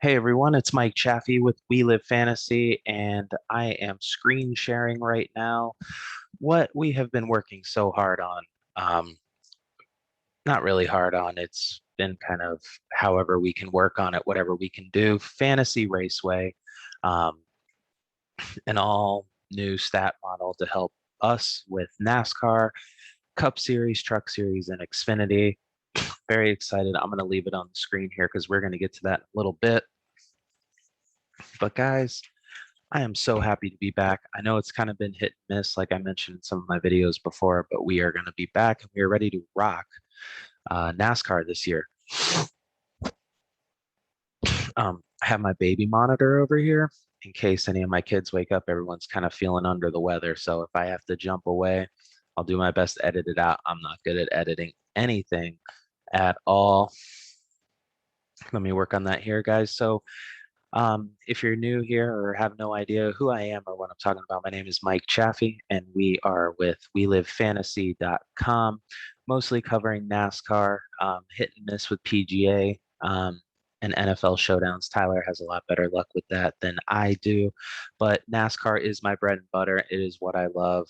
Hey everyone, it's Mike Chaffee with We Live Fantasy, and I am screen sharing right now what we have been working so hard on. Um, Not really hard on, it's been kind of however we can work on it, whatever we can do. Fantasy Raceway, um, an all new stat model to help us with NASCAR, Cup Series, Truck Series, and Xfinity. Very excited. I'm going to leave it on the screen here because we're going to get to that in a little bit. But guys, I am so happy to be back. I know it's kind of been hit and miss, like I mentioned in some of my videos before, but we are going to be back and we are ready to rock NASCAR this year. I have my baby monitor over here in case any of my kids wake up. Everyone's kind of feeling under the weather. So if I have to jump away, I'll do my best to edit it out. I'm not good at editing anything at all. Let me work on that here, guys. So if you're new here or have no idea who I am or what I'm talking about, my name is Mike Chaffee, and we are with WeLiveFantasy.com, mostly covering NASCAR, hit and miss with PGA, and NFL showdowns. Tyler has a lot better luck with that than I do, but NASCAR is my bread and butter. It is what I love,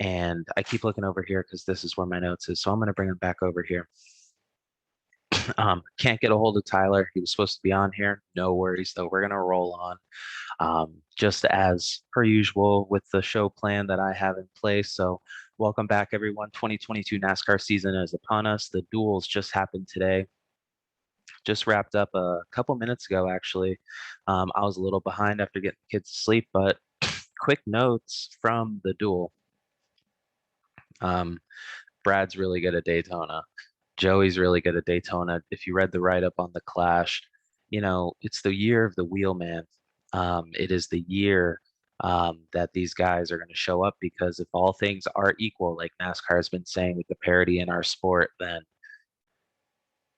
and I keep looking over here because this is where my notes is, so I'm going to bring them back over here. Can't get a hold of Tyler. He was supposed to be on here. No worries, though. We're going to roll on. Just as per usual with the show plan that I have in place. So, welcome back, everyone. 2022 NASCAR season is upon us. The duels just happened today. Just wrapped up a couple minutes ago, actually. I was a little behind after getting the kids to sleep, but quick notes from the duel. Brad's really good at Daytona. Joey's really good at Daytona. If you read the write-up on the Clash, it's the year of the wheelman. It is the year that these guys are going to show up because if all things are equal, like NASCAR has been saying with the parity in our sport, then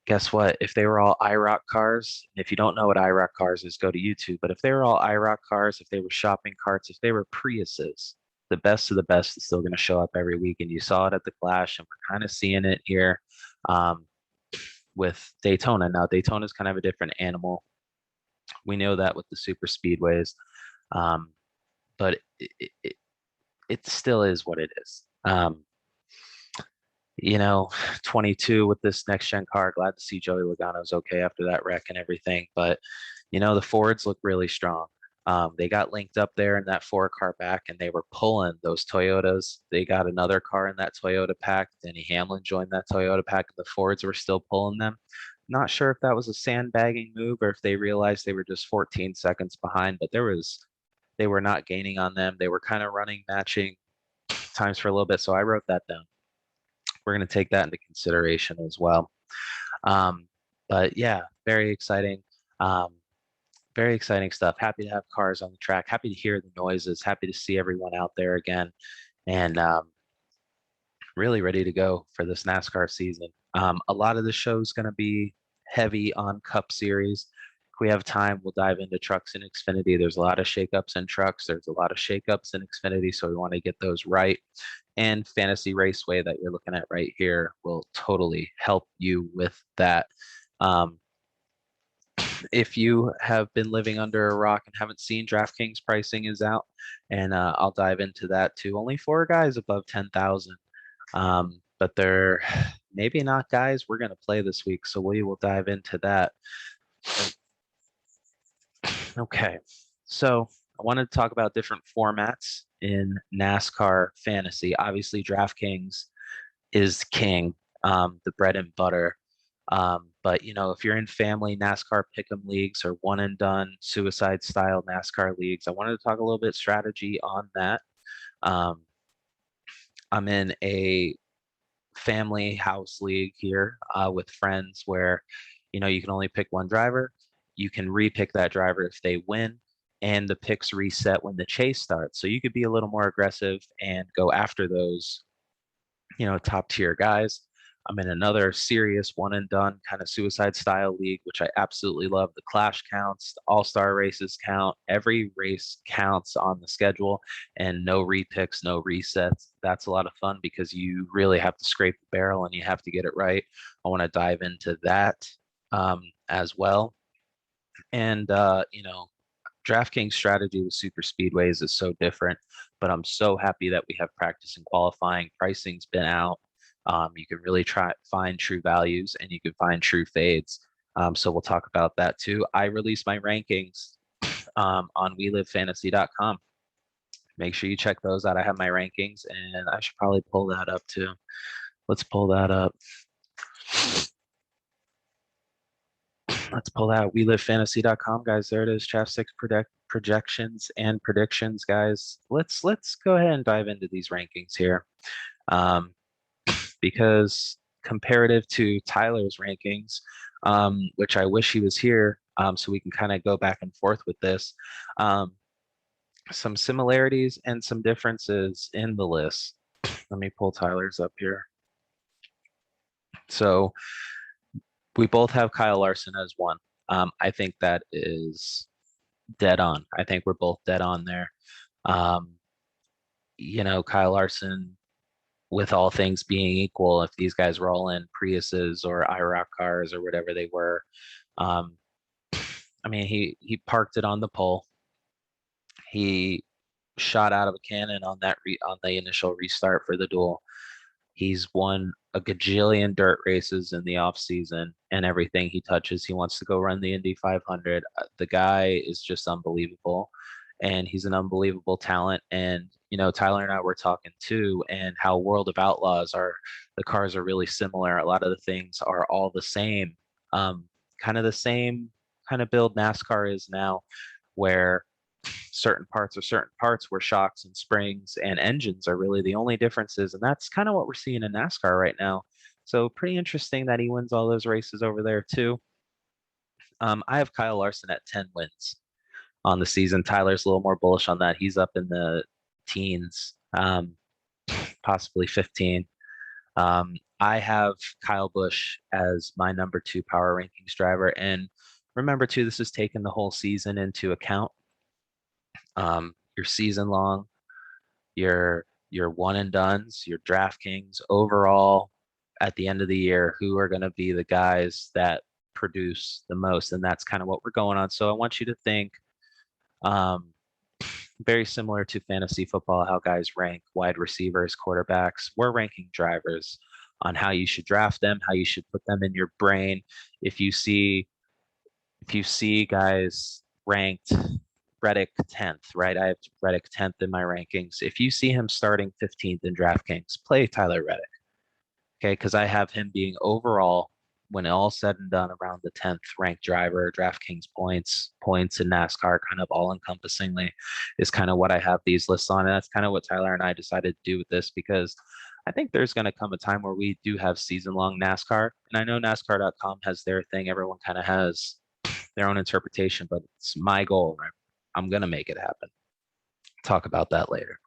guess what? If they were all IROC cars, and if you don't know what IROC cars is, go to YouTube. But if they were all IROC cars, if they were shopping carts, if they were Priuses, the best of the best is still going to show up every week. And you saw it at the Clash, and we're kind of seeing it here with Daytona. Now, Daytona is kind of a different animal. We know that with the super speedways, but it still is what it is. 22 with this next gen car. Glad to see Joey Logano's okay after that wreck and everything. But the Fords look really strong. They got linked up there in that 4-car back, and they were pulling those Toyotas. They got another car in that Toyota pack. Denny Hamlin joined that Toyota pack. The Fords were still pulling them. Not sure if that was a sandbagging move or if they realized they were just 14 seconds behind, but they were not gaining on them. They were kind of running matching times for a little bit. So I wrote that down. We're going to take that into consideration as well. But yeah, very exciting. Very exciting stuff. Happy to have cars on the track. Happy to hear the noises. Happy to see everyone out there again. And really ready to go for this NASCAR season. A lot of the show is going to be heavy on Cup Series. If we have time, we'll dive into trucks and Xfinity. There's a lot of shakeups in trucks. There's a lot of shakeups in Xfinity, so we want to get those right. And Fantasy Raceway that you're looking at right here will totally help you with that. If you have been living under a rock and haven't seen, DraftKings pricing is out, and I'll dive into that too. Only 4 guys above 10,000, but they're maybe not guys we're going to play this week, so we will dive into that. Okay, so I wanted to talk about different formats in NASCAR fantasy. Obviously, DraftKings is king, the bread and butter. But if you're in family NASCAR pick'em leagues or one and done suicide style NASCAR leagues, I wanted to talk a little bit strategy on that. I'm in a family house league here with friends where you can only pick one driver. You can repick that driver if they win, and the picks reset when the chase starts. So you could be a little more aggressive and go after those top tier guys. I'm in another serious one and done kind of suicide style league, which I absolutely love. The Clash counts, the all-star races count, every race counts on the schedule, and no repicks, no resets. That's a lot of fun because you really have to scrape the barrel and you have to get it right. I want to dive into that as well. And DraftKings strategy with super speedways is so different, but I'm so happy that we have practice and qualifying. Pricing's been out. You can really find true values and you can find true fades. So we'll talk about that too. I release my rankings on WeLiveFantasy.com. Make sure you check those out. I have my rankings, and I should probably pull that up too. Let's pull that up. Let's pull that out. WeLiveFantasy.com, guys. There it is. Draft 6 projections and predictions, guys. Let's go ahead and dive into these rankings here, because comparative to Tyler's rankings, which I wish he was here, so we can kind of go back and forth with this. Some similarities and some differences in the list. Let me pull Tyler's up here. So we both have Kyle Larson as one. I think that is dead on. I think we're both dead on there. Kyle Larson, with all things being equal, if these guys were all in Priuses or IROC cars or whatever they were, he parked it on the pole. He shot out of a cannon on the initial restart for the duel. He's won a gajillion dirt races in the off season, and everything he touches, he wants to go run the Indy 500. The guy is just unbelievable, and he's an unbelievable talent. And Tyler and I were talking too, and how World of Outlaws the cars are really similar. A lot of the things are all the same, kind of the same kind of build NASCAR is now, where certain parts where shocks and springs and engines are really the only differences. And that's kind of what we're seeing in NASCAR right now. So pretty interesting that he wins all those races over there too. I have Kyle Larson at 10 wins on the season. Tyler's a little more bullish on that. He's up in the teens, possibly 15. I have Kyle Busch as my number 2 power rankings driver. And remember too, this is taking the whole season into account. Your season long, your one and dones, your DraftKings overall at the end of the year, who are going to be the guys that produce the most. And that's kind of what we're going on. So I want you to think very similar to fantasy football, how guys rank wide receivers, quarterbacks. We're ranking drivers on how you should draft them, how you should put them in your brain. If you see guys ranked Reddick 10th, right? I have Reddick 10th in my rankings. If you see him starting 15th in DraftKings, play Tyler Reddick. Okay, because I have him being overall, when all said and done, around the 10th ranked driver. DraftKings points in NASCAR, kind of all encompassingly, is kind of what I have these lists on. And that's kind of what Tyler and I decided to do with this, because I think there's going to come a time where we do have season long NASCAR. And I know NASCAR.com has their thing. Everyone kind of has their own interpretation, but it's my goal. Right? I'm going to make it happen. Talk about that later.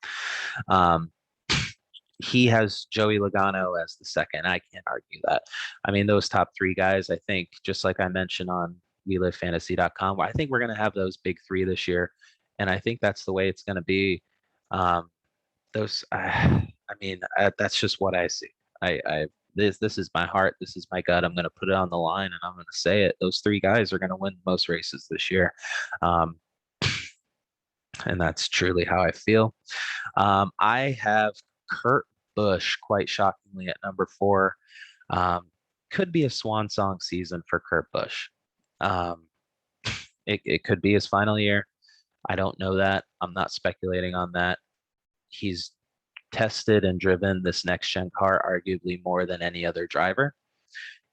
He has Joey Logano as the second. I can't argue that. I mean, those top 3 guys, I think, just like I mentioned on WeLiveFantasy.com, I think we're going to have those big 3 this year. And I think that's the way it's going to be. That's just what I see. This is my heart. This is my gut. I'm going to put it on the line and I'm going to say it. Those 3 guys are going to win most races this year. And that's truly how I feel. I have Kurt Busch, quite shockingly, at number 4. Could be a swan song season for Kurt Busch. It could be his final year. I don't know that. I'm not speculating on that. He's tested and driven this next gen car arguably more than any other driver.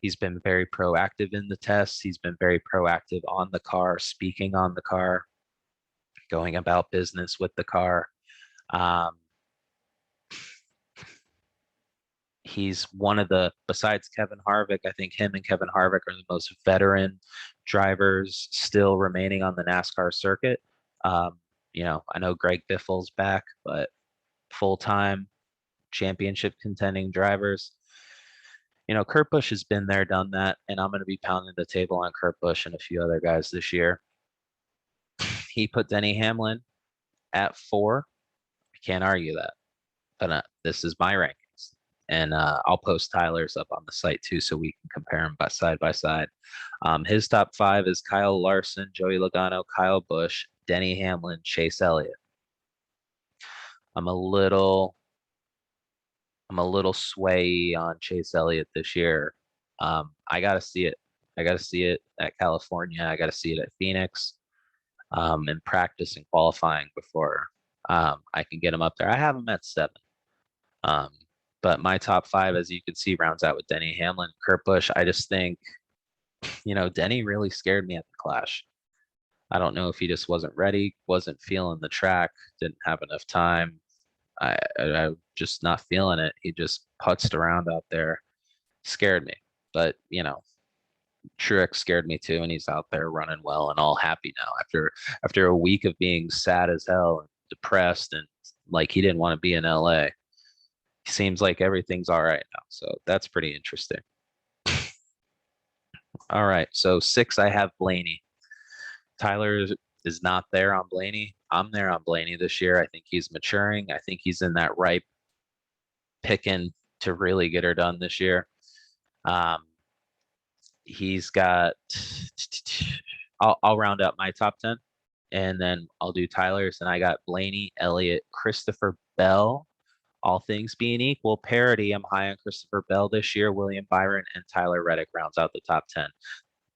He's been very proactive in the tests. He's been very proactive on the car, speaking on the car, going about business with the car. He's one of besides Kevin Harvick, I think him and Kevin Harvick are the most veteran drivers still remaining on the NASCAR circuit. I know Greg Biffle's back, but full-time championship contending drivers. Kurt Busch has been there, done that, and I'm going to be pounding the table on Kurt Busch and a few other guys this year. He put Denny Hamlin at 4. I can't argue that, but this is my rankings. And I'll post Tyler's up on the site too, so we can compare them side by side. His top 5 is Kyle Larson, Joey Logano, Kyle Busch, Denny Hamlin, Chase Elliott. I'm a little sway on Chase Elliott this year. I got to see it. I got to see it at California. I got to see it at Phoenix, and practice and qualifying before I can get him up there. I have him at 7. Um, but my top 5, as you can see, rounds out with Denny Hamlin, Kurt Busch. I just think, Denny really scared me at the Clash. I don't know if he just wasn't ready, wasn't feeling the track, didn't have enough time. I'm just not feeling it. He just putzed around out there, scared me. But Truex scared me too, and he's out there running well and all happy now after a week of being sad as hell and depressed and like he didn't want to be in LA. Seems like everything's all right now. So that's pretty interesting. All right. So 6, I have Blaney. Tyler is not there on Blaney. I'm there on Blaney this year. I think he's maturing. I think he's in that ripe picking to really get her done this year. He's got, I'll round up my top 10 and then I'll do Tyler's. And I got Blaney, Elliott, Christopher Bell. All things being equal, parity, I'm high on Christopher Bell this year. William Byron and Tyler Reddick rounds out the top 10.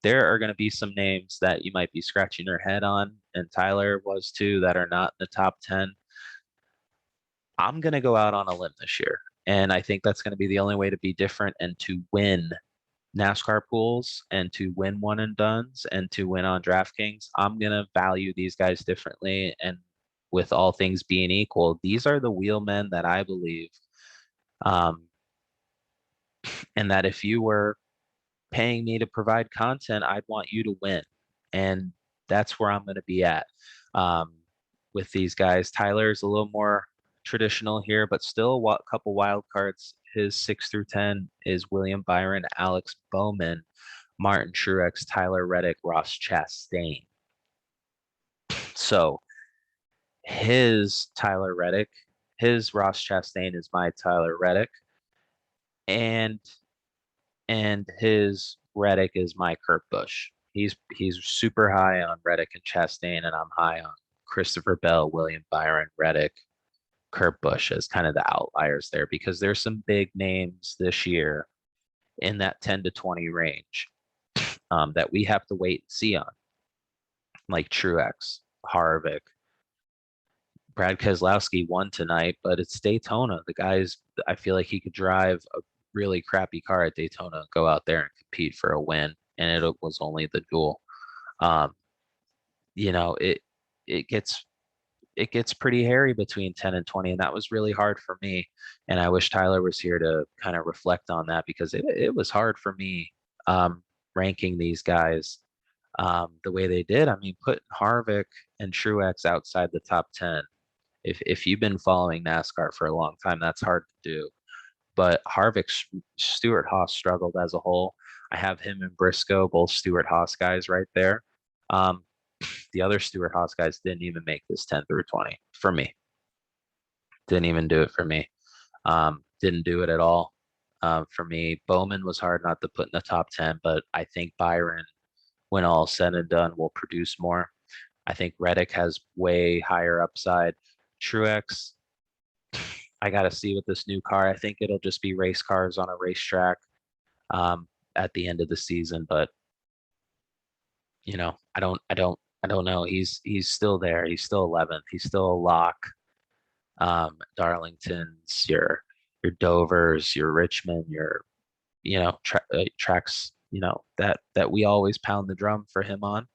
There are going to be some names that you might be scratching your head on, and Tyler was too, that are not in the top 10. I'm going to go out on a limb this year, and I think that's going to be the only way to be different and to win NASCAR pools and to win one and dones and to win on DraftKings. I'm going to value these guys differently, and with all things being equal, these are the wheelmen that I believe, and that if you were paying me to provide content, I'd want you to win. And that's where I'm going to be at with these guys. Tyler's a little more traditional here, but still a couple wild cards. His 6 through 10 is William Byron, Alex Bowman, Martin Truex, Tyler Reddick, Ross Chastain. So his Tyler Reddick, his Ross Chastain is my Tyler Reddick, and his Reddick is my Kurt Busch. He's super high on Reddick and Chastain, and I'm high on Christopher Bell, William Byron, Reddick, Kurt Busch as kind of the outliers there, because there's some big names this year in that 10 to 20 range that we have to wait and see on, like Truex, Harvick. Brad Keselowski won tonight, but it's Daytona. The guy's, I feel like he could drive a really crappy car at Daytona, go out there and compete for a win, and it was only the duel. It gets pretty hairy between 10 and 20, and that was really hard for me. And I wish Tyler was here to kind of reflect on that, because it was hard for me ranking these guys the way they did. I mean, putting Harvick and Truex outside the top 10. If you've been following NASCAR for a long time, that's hard to do. But Harvick, Stewart-Haas struggled as a whole. I have him and Briscoe, both Stewart-Haas guys right there. The other Stewart-Haas guys didn't even make this 10 through 20 for me. Didn't even do it for me. Didn't do it at all for me. Bowman was hard not to put in the top 10, but I think Byron, when all said and done, will produce more. I think Reddick has way higher upside. Truex, I got to see with this new car. I think it'll just be race cars on a racetrack at the end of the season. But I don't know. He's still there. He's still 11th. He's still a lock. Darlington's, your Dovers, your Richmond, your tracks that we always pound the drum for him on.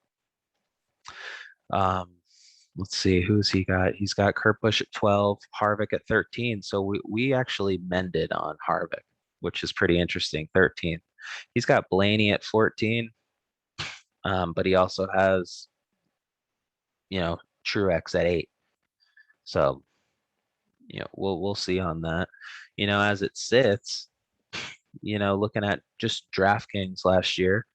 Let's see, who's he got? He's got Kurt Busch at 12, Harvick at 13. So we actually mended on Harvick, which is pretty interesting. 13th. He's got Blaney at 14, but he also has Truex at 8. So we'll see on that. As it sits, looking at just DraftKings last year,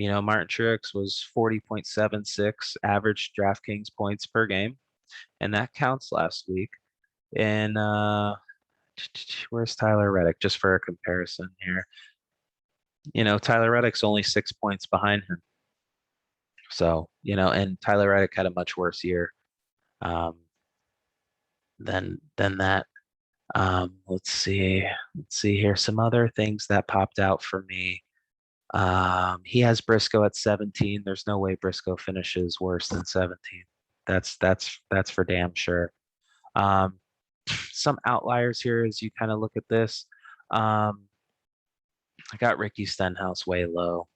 Martin Truex was 40.76 average DraftKings points per game, and that counts last week. And Where's Tyler Reddick? Just for a comparison here. Tyler Reddick's only 6 points behind him. So, and Tyler Reddick had a much worse year um, than that. Let's see. Let's see here. Some other things that popped out for me. He has Briscoe at 17. There's no way Briscoe finishes worse than 17. That's for damn sure. Some outliers here as you kind of look at this. I got Ricky Stenhouse way low.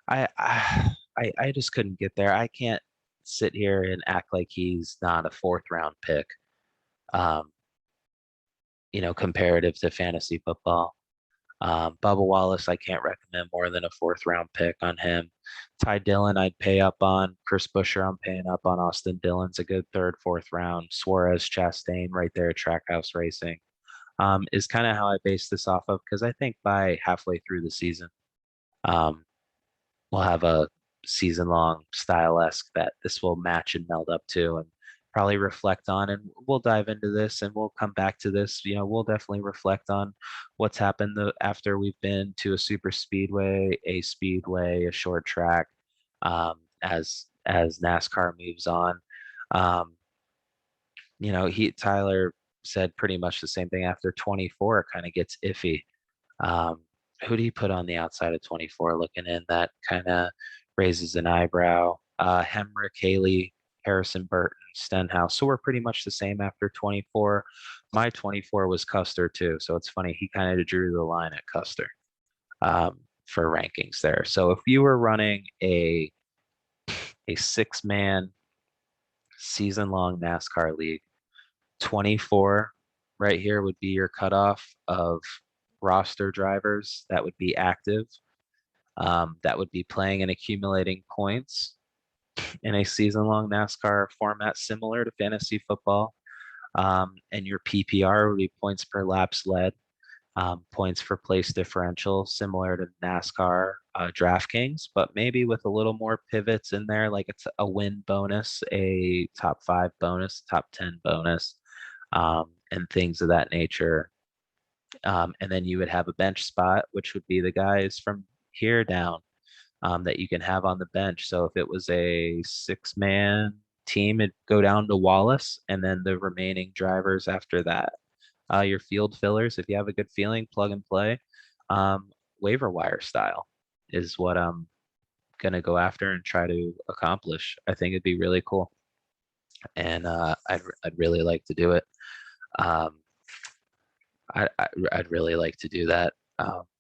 I just couldn't get there. I can't sit here and act like he's not a fourth round pick. Comparative to fantasy football. Bubba Wallace, I can't recommend more than a fourth round pick on him. Ty Dillon, I'd pay up on. Chris Buescher, I'm paying up on. Austin Dillon's a good third, fourth round. Suarez, Chastain, right there at Trackhouse Racing, is kind of how I base this off of, because I think by halfway through the season, um, we'll have a season long style-esque that this will match and meld up to, and probably reflect on. And we'll dive into this and we'll come back to this. We'll definitely reflect on what's happened after we've been to a super speedway, a short track, as NASCAR moves on. Tyler said pretty much the same thing. After 24, it kind of gets iffy. Who do you put on the outside of 24 looking in? That kind of raises an eyebrow. Hemrick, Hayley, Harrison Burton, Stenhouse. So we're pretty much the same after 24. My 24 was Custer too. So it's funny. He kind of drew the line at Custer for rankings there. So if you were running a 6-man season-long NASCAR league, 24 right here would be your cutoff of roster drivers that would be active, that would be playing and accumulating points in a season-long NASCAR format similar to fantasy football. And your PPR would be points per laps led, points for place differential, similar to NASCAR DraftKings, but maybe with a little more pivots in there, like it's a win bonus, a top 5 bonus, top 10 bonus, and things of that nature. And then you would have a bench spot, which would be the guys from here down that you can have on the bench. So if it was a 6-man team, it'd go down to Wallace, and then the remaining drivers after that. Your field fillers, if you have a good feeling, plug and play. Waiver wire style is what I'm going to go after and try to accomplish. I think it'd be really cool. And I'd really like to do it. I'd really like to do that.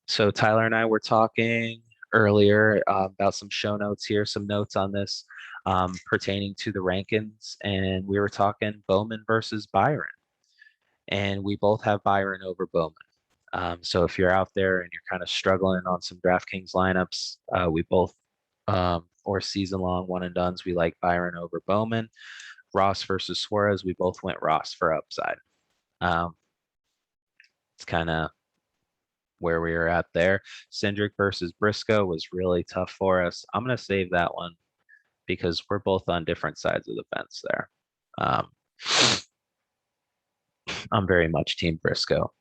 So Tyler and I were talking earlier about some show notes here, some notes on this pertaining to the rankings, and we were talking Bowman versus Byron, and we both have Byron over Bowman. So if you're out there and you're kind of struggling on some DraftKings lineups, we both, or season long one and dones, we like Byron over Bowman. Ross versus Suarez, we both went Ross for upside. It's kind of where we were at there. Cendrick versus Briscoe was really tough for us. I'm going to save that one because we're both on different sides of the fence there. I'm very much Team Briscoe.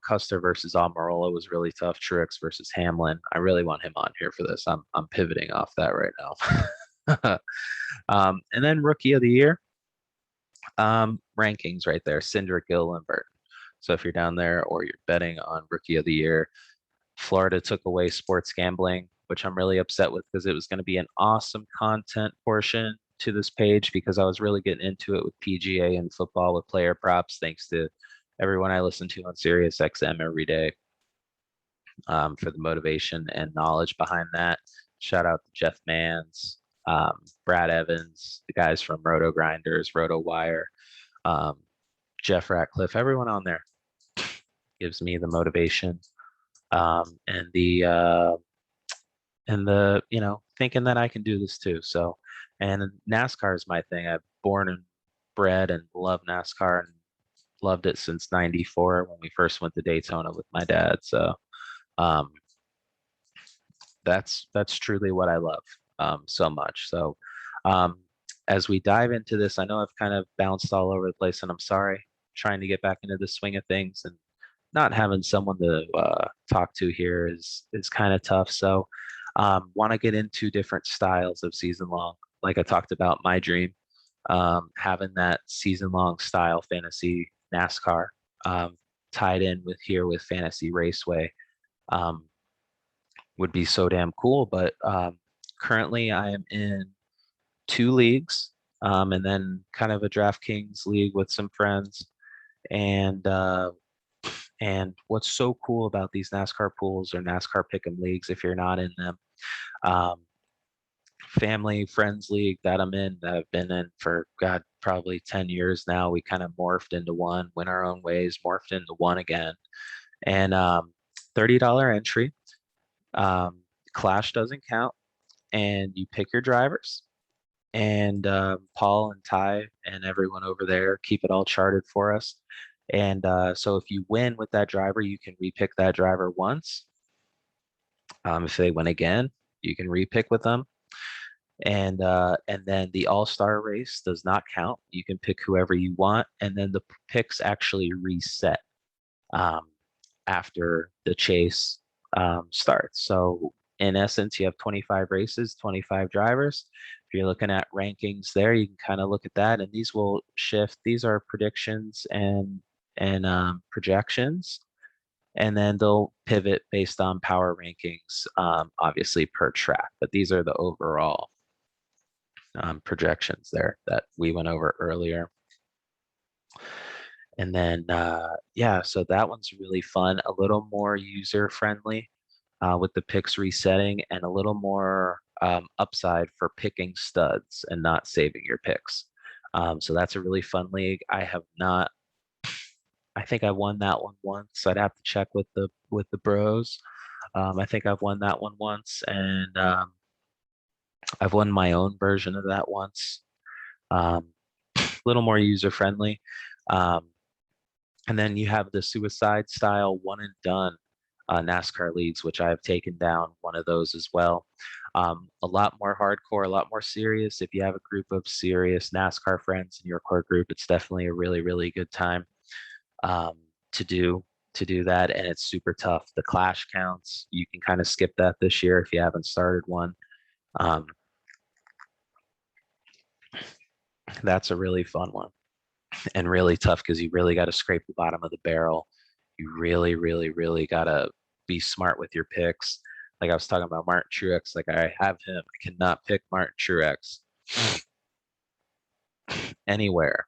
Custer versus Almarola was really tough. Truex versus Hamlin. I really want him on here for this. I'm pivoting off that right now. And then Rookie of the Year. Rankings right there. Cendrick, Gill, and Burton. So if you're down there or you're betting on Rookie of the Year, Florida took away sports gambling, which I'm really upset with because it was going to be an awesome content portion to this page because I was really getting into it with PGA and football with player props, thanks to everyone I listen to on Sirius XM every day for the motivation and knowledge behind that. Shout out to Jeff Mans, Brad Evans, the guys from Roto Grinders, Roto Wire, Jeff Ratcliffe, everyone on there gives me the motivation and the thinking that I can do this too. So, and NASCAR is my thing. I've born and bred and love NASCAR and loved it since '94 when we first went to Daytona with my dad. So that's truly what I love so much. So as we dive into this, I know I've kind of bounced all over the place, and I'm sorry. Trying to get back into the swing of things and not having someone to talk to here is kind of tough. So want to get into different styles of season long. Like I talked about, my dream, having that season long style fantasy NASCAR um, tied in with here with Fantasy Raceway um, would be so damn cool. But currently, I am in two leagues, and then kind of a DraftKings league with some friends. And what's so cool about these NASCAR pools or NASCAR Pick'em leagues, if you're not in them, um, family friends league that I'm in, that I've been in for God probably 10 years now. We kind of morphed into one, went our own ways, morphed into one again, and $30 entry. Um, Clash doesn't count, and you pick your drivers. And Paul and Ty and everyone over there keep it all charted for us. And so if you win with that driver, you can repick that driver once. If they win again, you can repick with them. And then the All-Star race does not count. You can pick whoever you want, and then the picks actually reset um, after the chase starts. So in essence, you have 25 races, 25 drivers. If you're looking at rankings there, you can kind of look at that, and these will shift. These are predictions and projections, and then they'll pivot based on power rankings, obviously per track. But these are the overall projections there that we went over earlier. And then, yeah, so that one's really fun, a little more user friendly with the picks resetting, and a little more upside for picking studs and not saving your picks. So that's a really fun league. I think I won that one once. I'd have to check with the bros. I think I've won that one once, and I've won my own version of that once. A little more user friendly. Um, and then you have the suicide style one and done NASCAR leagues, which I have taken down one of those as well. A lot more hardcore, a lot more serious. If you have a group of serious NASCAR friends in your core group, it's definitely a really, really good time um, to do that, and it's super tough. The clash counts, you can kind of skip that this year if you haven't started one. Um, that's a really fun one and really tough because you really got to scrape the bottom of the barrel. You really, really, really got to be smart with your picks. Like I was talking about Martin Truex, like I have him. I cannot pick Martin Truex anywhere,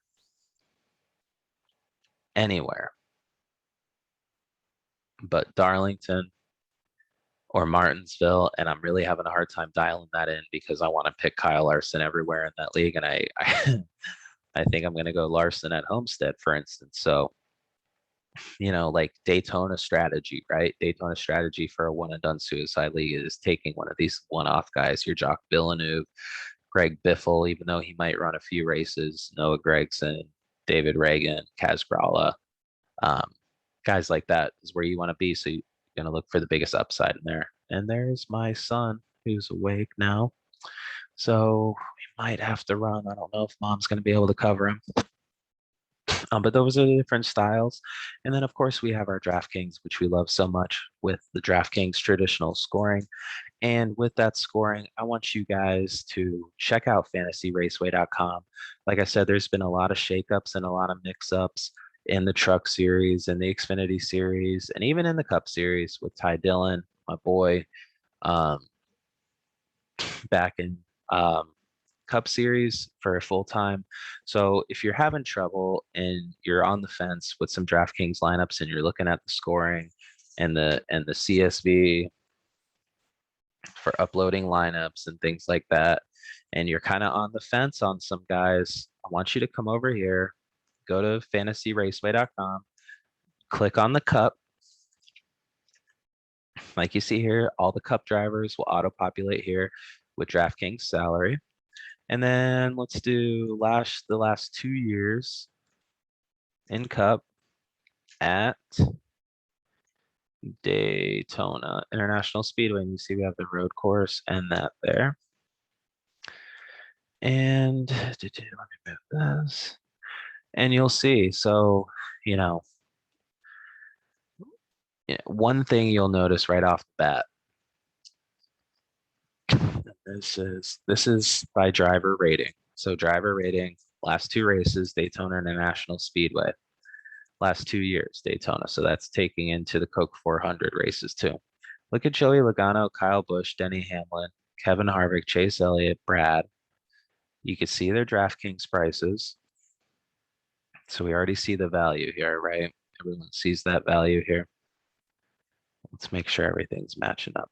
anywhere but Darlington or Martinsville. And I'm really having a hard time dialing that in because I want to pick Kyle Larson everywhere in that league. And I think I'm going to go Larson at Homestead, for instance. So, like Daytona strategy, right? Daytona strategy for a one and done suicide league is taking one of these one-off guys, your Jock Villeneuve, Greg Biffle, even though he might run a few races, Noah Gragson, David Reagan, Kaz Grala, um, guys like that is where you want to be. So you're going to look for the biggest upside in there. And there's my son who's awake now. So we might have to run. I don't know if mom's going to be able to cover him. But those are the different styles. And then, of course, we have our DraftKings, which we love so much with the DraftKings traditional scoring. And with that scoring, I want you guys to check out fantasyraceway.com. Like I said, there's been a lot of shakeups and a lot of mix-ups in the Truck Series and the Xfinity Series, and even in the Cup Series with Ty Dillon, my boy, um, back in Cup Series for a full time. So if you're having trouble and you're on the fence with some DraftKings lineups and you're looking at the scoring and the CSV for uploading lineups and things like that, and you're kind of on the fence on some guys, I want you to come over here, go to fantasyraceway.com, click on the Cup. Like you see here, all the Cup drivers will auto-populate here with DraftKings salary. And then let's do the last 2 years in Cup at Daytona International Speedway. And you see we have the road course and that there. And let me move this. And you'll see, so, Yeah, one thing you'll notice right off the bat, this is by driver rating. So driver rating, last two races, Daytona International Speedway. Last 2 years, Daytona. So that's taking into the Coke 400 races too. Look at Joey Logano, Kyle Busch, Denny Hamlin, Kevin Harvick, Chase Elliott, Brad. You can see their DraftKings prices. So we already see the value here, right? Everyone sees that value here. Let's make sure everything's matching up.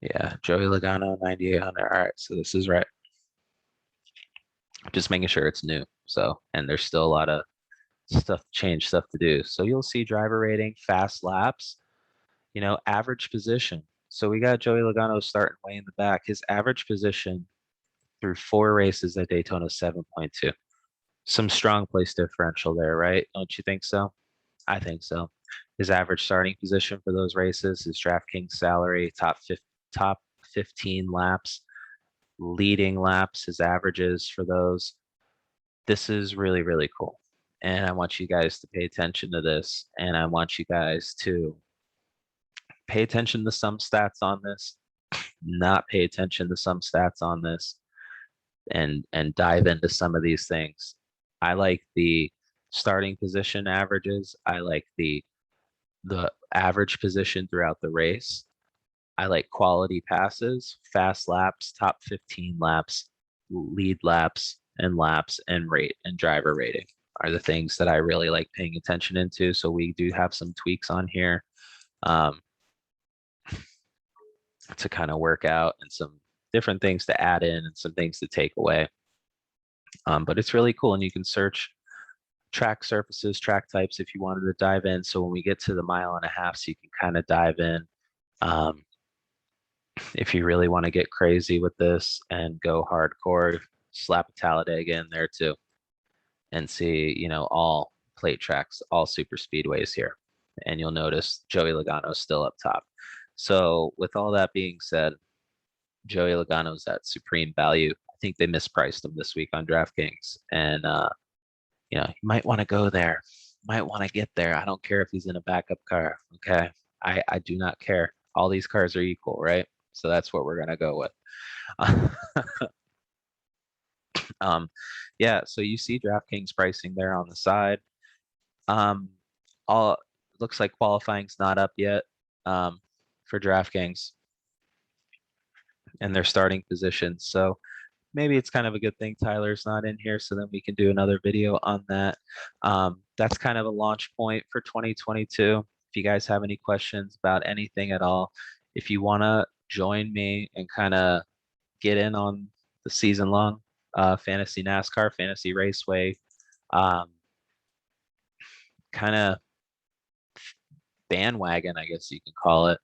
Yeah, Joey Logano, 9,800. All right, so this is right. Just making sure it's new. So, and there's still a lot of stuff to do. So you'll see driver rating, fast laps, average position. So we got Joey Logano starting way in the back. His average position through 4 races at Daytona 7.2. Some strong place differential there, right? Don't you think so? I think so. His average starting position for those races, his DraftKings salary, top 15 laps, leading laps, his averages for those. This is really, really cool. And I want you guys to pay attention to this. And I want you guys to pay attention to some stats on this, not pay attention to some stats on this, and dive into some of these things. I like the starting position averages. I like the average position throughout the race. I like quality passes, fast laps, top 15 laps, lead laps, and rate and driver rating are the things that I really like paying attention into. So we do have some tweaks on here to kind of work out, and some different things to add in and some things to take away. But it's really cool, and you can search track surfaces, track types if you wanted to dive in. So when we get to the 1.5 miles, so you can kind of dive in. If you really want to get crazy with this and go hardcore, slap a Talladega in there too, and see, all plate tracks, all super speedways here. And you'll notice Joey Logano is still up top. So with all that being said, Joey Logano's at supreme value. I think they mispriced him this week on DraftKings, and you might want to go there. Might want to get there. I don't care if he's in a backup car. Okay, I do not care. All these cars are equal, right? So that's what we're gonna go with. Yeah. So you see DraftKings pricing there on the side. All looks like qualifying's not up yet for DraftKings and their starting positions. So maybe it's kind of a good thing Tyler's not in here, so then we can do another video on that. That's kind of a launch point for 2022. If you guys have any questions about anything at all, if you want to join me and kind of get in on the season long fantasy NASCAR, fantasy raceway, kind of bandwagon, I guess you can call it.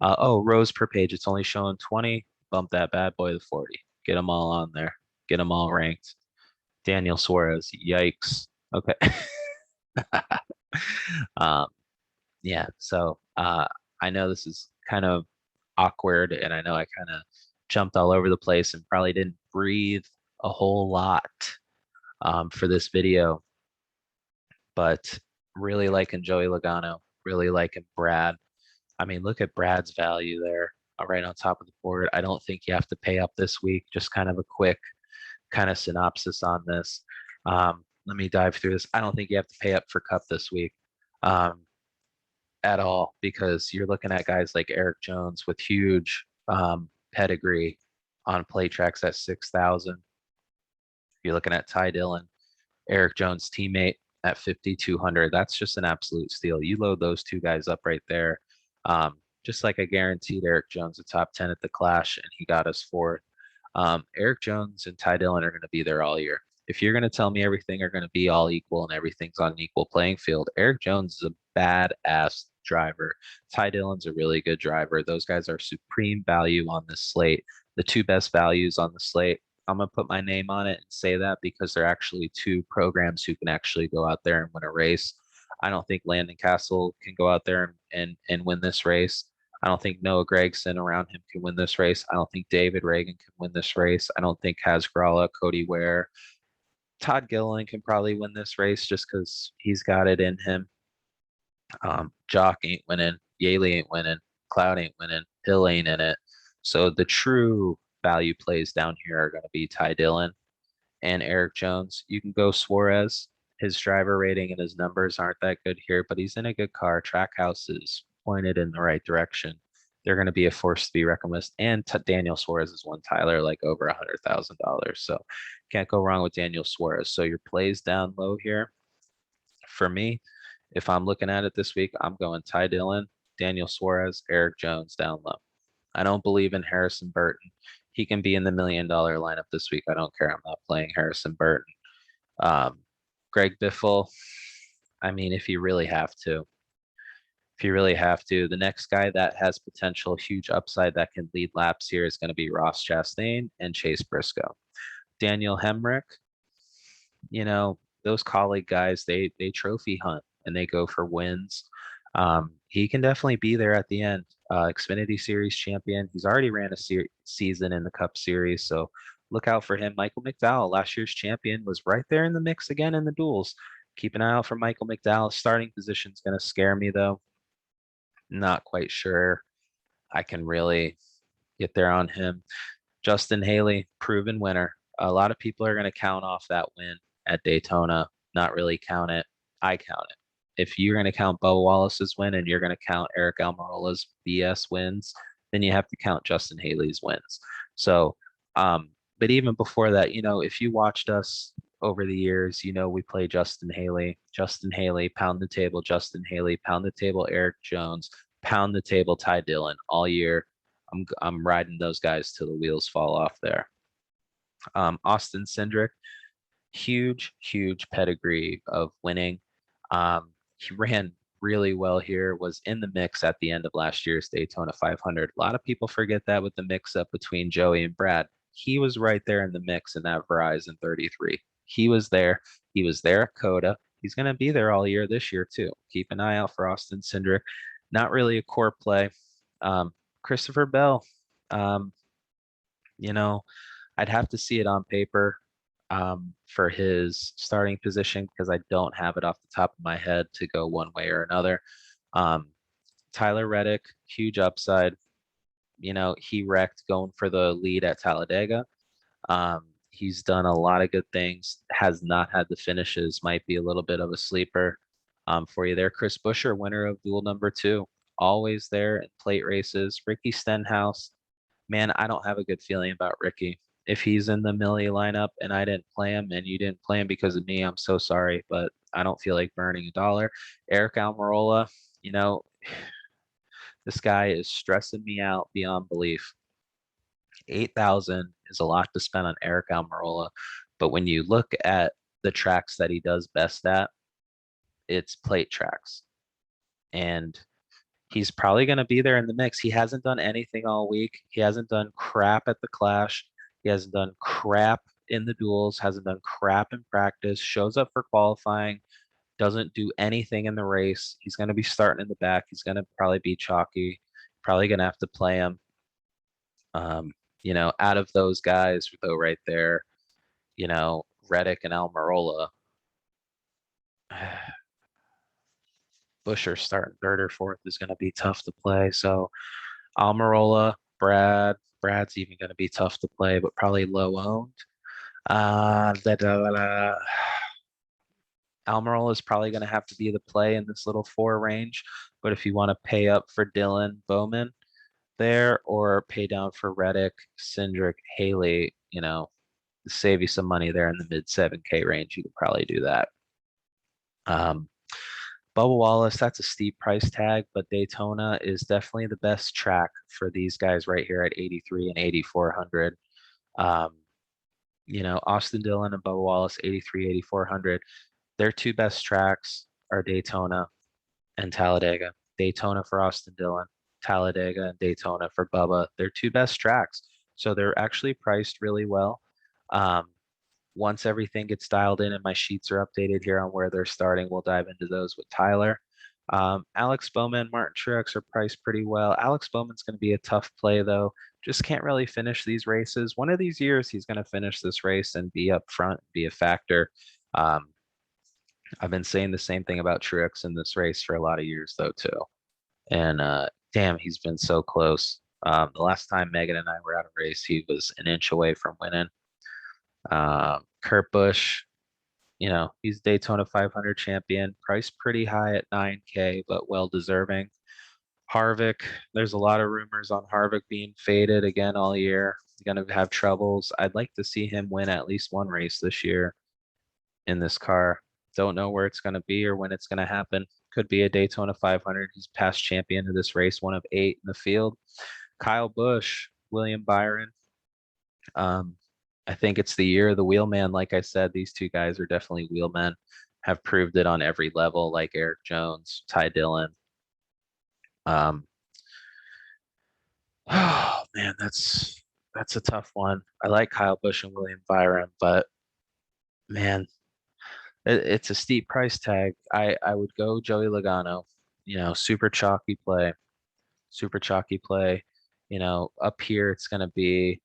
Rows per page, it's only showing 20. Bump that bad boy to 40. Get them all on there. Get them all ranked. Daniel Suarez, yikes. Okay. Yeah, so I know this is kind of awkward, and I know I kind of jumped all over the place and probably didn't breathe a whole lot for this video, but really liking Joey Logano, really liking Brad. I mean, look at Brad's value there right on top of the board. I don't think you have to pay up this week. Just kind of a quick kind of synopsis on this. Let me dive through this. I don't think you have to pay up for Cup this week at all, because you're looking at guys like Eric Jones with huge pedigree on play tracks at 6,000. You're looking at Ty Dillon, Eric Jones' teammate, at 5,200. That's just an absolute steal. You load those two guys up right there. Just like I guaranteed Eric Jones a top 10 at the Clash, and he got us fourth. Eric Jones and Ty Dillon are going to be there all year. If you're going to tell me everything are going to be all equal and everything's on an equal playing field, Eric Jones is a badass driver. Ty Dillon's a really good driver. Those guys are supreme value on this slate. The two best values on the slate. I'm going to put my name on it and say that because they're actually two programs who can actually go out there and win a race. I don't think Landon Castle can go out there and win this race. I don't think Noah Gragson around him can win this race. I don't think David Reagan can win this race. I don't think Hasgrala, Cody Ware, Todd Gilliland can probably win this race just because he's got it in him. Jock ain't winning, Yaley ain't winning, Cloud ain't winning, Hill ain't in it. So the true value plays down here are going to be Ty Dillon and Eric Jones. You can go Suarez. His driver rating and his numbers aren't that good here, but he's in a good car. Trackhouse is pointed in the right direction. They're going to be a force to be reckoned with. And Daniel Suarez has won Tyler like over $100,000. So can't go wrong with Daniel Suarez. So your plays down low here. For me, if I'm looking at it this week, I'm going Ty Dillon, Daniel Suarez, Eric Jones down low. I don't believe in Harrison Burton. He can be in the $1 million lineup this week. I don't care. I'm not playing Harrison Burton. Um, Greg Biffle, I mean, if you really have to, the next guy that has potential huge upside that can lead laps here is going to be Ross Chastain and Chase Briscoe. Daniel Hemrick, those colleague guys, they trophy hunt and they go for wins. He can definitely be there at the end. Xfinity Series champion. He's already ran a season in the Cup Series, so look out for him. Michael McDowell, last year's champion, was right there in the mix again in the duels. Keep an eye out for Michael McDowell. Starting position is going to scare me, though. Not quite sure I can really get there on him. Justin Hayley, proven winner. A lot of people are going to count off that win at Daytona. Not really count it. I count it. If you're going to count Bubba Wallace's win and you're going to count Eric Almarola's BS wins, then you have to count Justin Haley's wins. So, but even before that, if you watched us over the years, we play Justin Haley, pound the table, Justin Haley, pound the table, Eric Jones, pound the table, Ty Dillon all year. I'm riding those guys till the wheels fall off there. Austin Cendrick, huge pedigree of winning. He ran really well here, was in the mix at the end of last year's Daytona 500. A lot of people forget that with the mix up between Joey and Brad. He was right there in the mix in that Verizon 33. He was there. He was there at Coda. He's going to be there all year this year too. Keep an eye out for Austin Cindric. Not really a core play. Christopher Bell, um, I'd have to see it on paper for his starting position because I don't have it off the top of my head to go one way or another. Tyler Reddick, huge upside. He wrecked going for the lead at Talladega. He's done a lot of good things, has not had the finishes, might be a little bit of a sleeper for you there. Chris Buescher, winner of duel number 2, always there in plate races. Ricky Stenhouse, man, I don't have a good feeling about Ricky. If he's in the Millie lineup and I didn't play him and you didn't play him because of me, I'm so sorry, but I don't feel like burning a dollar. Eric Almarola, this guy is stressing me out beyond belief. 8,000 is a lot to spend on Eric Almarola, but when you look at the tracks that he does best at, it's plate tracks. And he's probably going to be there in the mix. He hasn't done anything all week. He hasn't done crap at the Clash. He hasn't done crap in the duels, hasn't done crap in practice, shows up for qualifying, doesn't do anything in the race. He's going to be starting in the back. He's going to probably be chalky, probably going to have to play him. Out of those guys, though, right there, Reddick and Almarola, Buescher starting 3rd or 4th is going to be tough to play. So Almarola, Brad's even going to be tough to play, but probably low owned. Almarola is probably going to have to be the play in this little 4 range. But if you want to pay up for Dylan Bowman there or pay down for Reddick, Cendrick, Hayley, save you some money there in the mid 7K range, you could probably do that. Bubba Wallace, that's a steep price tag, but Daytona is definitely the best track for these guys right here at 83 and 8,400. Austin Dillon and Bubba Wallace, 83, 8,400. Their 2 best tracks are Daytona and Talladega. Daytona for Austin Dillon, Talladega and Daytona for Bubba. They're 2 best tracks. So they're actually priced really well. Once everything gets dialed in and my sheets are updated here on where they're starting, we'll dive into those with Tyler. Alex Bowman, Martin Truex are priced pretty well. Alex Bowman's going to be a tough play, though, just can't really finish these races. One of these years, he's going to finish this race and be up front, be a factor. Um, I've been saying the same thing about Truex in this race for a lot of years, though, too. And damn, he's been so close. The last time Megan and I were at a race, he was an inch away from winning. Kurt Busch, you know, he's Daytona 500 champion, priced pretty high at 9K, but well deserving. Harvick, there's a lot of rumors on Harvick being faded again all year. He's going to have troubles. I'd like to see him win at least one race this year in this car. Don't know where it's going to be or when it's going to happen. Could be a Daytona 500. He's past champion of this race, one of 8 in the field. Kyle Busch, William Byron. I think it's the year of the wheelman. Like I said, these two guys are definitely wheelmen. Have proved it on every level, like Eric Jones, Ty Dillon. Oh man, that's a tough one. I like Kyle Busch and William Byron, but man, it's a steep price tag. I would go Joey Logano. You know, super chalky play, super chalky play. You know, up here it's going to be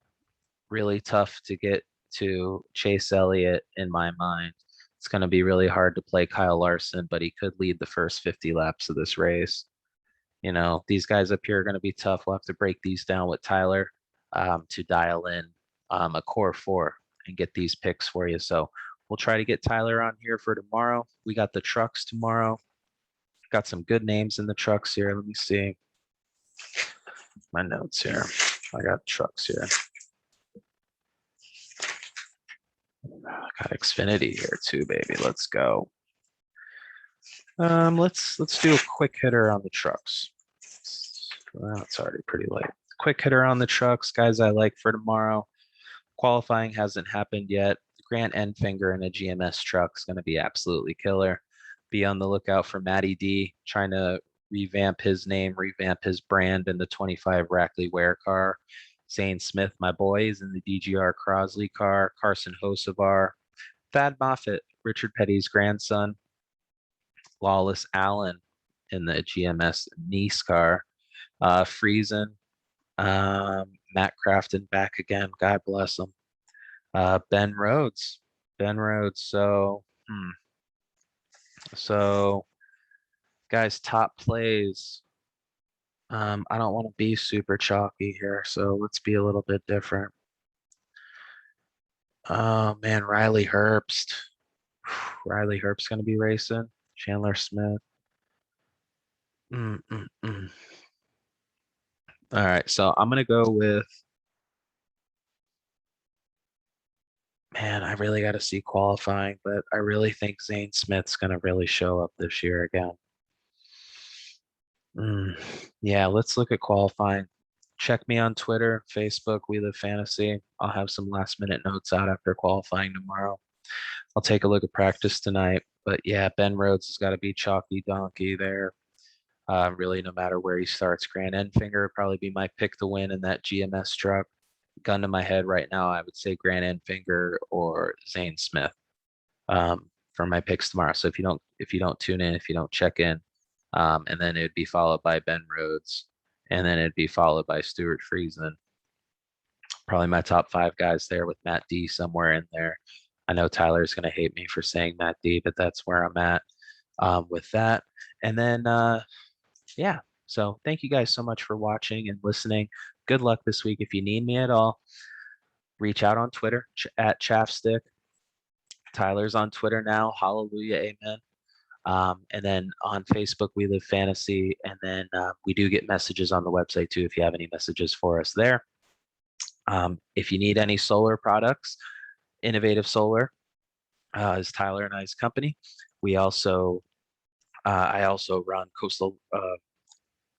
really tough to get to Chase Elliott in my mind. It's going to be really hard to play Kyle Larson, but he could lead the first 50 laps of this race. You know, these guys up here are going to be tough. We'll have to break these down with Tyler to dial in a core 4 and get these picks for you. So we'll try to get Tyler on here for tomorrow. We got the trucks tomorrow. Got some good names in the trucks here. Let me see my notes here. I got trucks here. I got Xfinity here too, baby. Let's go. Let's do a quick hitter on the trucks. Well, it's already pretty late. Quick hitter on the trucks, guys. I like for tomorrow. Qualifying hasn't happened yet. Grant Enfinger in a GMS truck is going to be absolutely killer. Be on the lookout for Matty D trying to revamp his name, revamp his brand in the 25 Rackley Ware car. Zane Smith, my boy, is in the DGR Crosley car. Carson Hocevar, Thad Moffitt, Richard Petty's grandson. Lawless Allen in the GMS Nice car. Friesen, Matt Crafton back again. God bless him. Ben Rhodes. So, guys, top plays. I don't want to be super chalky here, so let's be a little bit different. Oh man, Riley Herbst. Riley Herbst's going to be racing. Chandler Smith. All right, so I'm going to go with, man, I really got to see qualifying, but I really think Zane Smith's going to really show up this year again. Yeah, let's look at qualifying. Check me on Twitter, Facebook, We Live Fantasy. I'll have some last minute notes out after qualifying tomorrow. I'll take a look at practice tonight. But yeah, Ben Rhodes has got to be chalky donkey there. Really, no matter where he starts, Grant Enfinger would probably be my pick to win in that GMS truck. Gun to my head right now, I would say Grant Enfinger or Zane Smith for my picks tomorrow. So if you don't tune in, if you don't check in, and then it would be followed by Ben Rhodes, and then it'd be followed by Stuart Friesen. Probably my top 5 guys there with Matt D somewhere in there. I know Tyler's going to hate me for saying Matt D, but that's where I'm at with that. And then, yeah, so thank you guys so much for watching and listening. Good luck this week. If you need me at all, reach out on Twitter at Chaffstick. Tyler's on Twitter now. Hallelujah. Amen. And then on Facebook, We Live Fantasy. And then we do get messages on the website too, if you have any messages for us there. If you need any solar products, Innovative Solar is Tyler and I's company. We also, I also run Coastal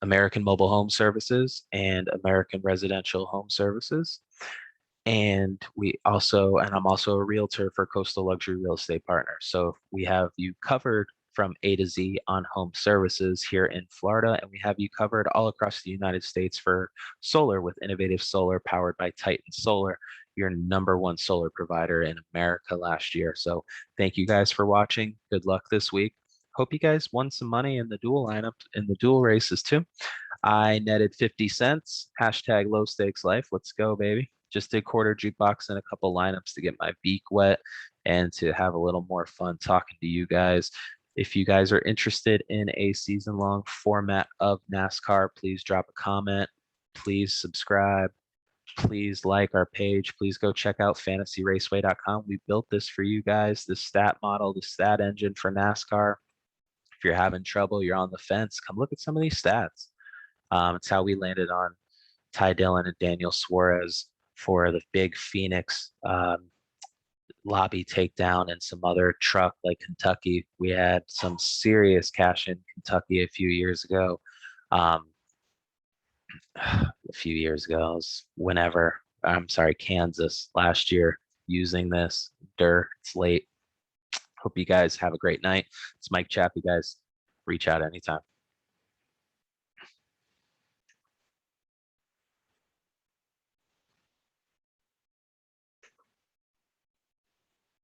American Mobile Home Services and American Residential Home Services. And I'm also a realtor for Coastal Luxury Real Estate Partners. So we have you covered from A to Z on home services here in Florida, and we have you covered all across the United States for solar with Innovative Solar powered by Titan Solar, your #1 solar provider in America last year. So thank you guys for watching. Good luck this week. Hope you guys won some money in the dual lineup, in the dual races too. I netted 50 cents. Hashtag low stakes life. Let's go, baby. Just did quarter jukebox and a couple lineups to get my beak wet and to have a little more fun talking to you guys. If you guys are interested in a season long format of NASCAR, please drop a comment. Please subscribe. Please like our page. Please go check out fantasyraceway.com. We built this for you guys, the stat model, the stat engine for NASCAR. If you're having trouble, you're on the fence, come look at some of these stats. It's how we landed on Ty Dillon and Daniel Suarez for the big Phoenix lobby takedown and some other truck like Kentucky. We had some serious cash in Kentucky a few years ago. A few years ago, whenever, I'm sorry, Kansas last year using this. It's late. Hope you guys have a great night. It's Mike Chappie, guys. Reach out anytime.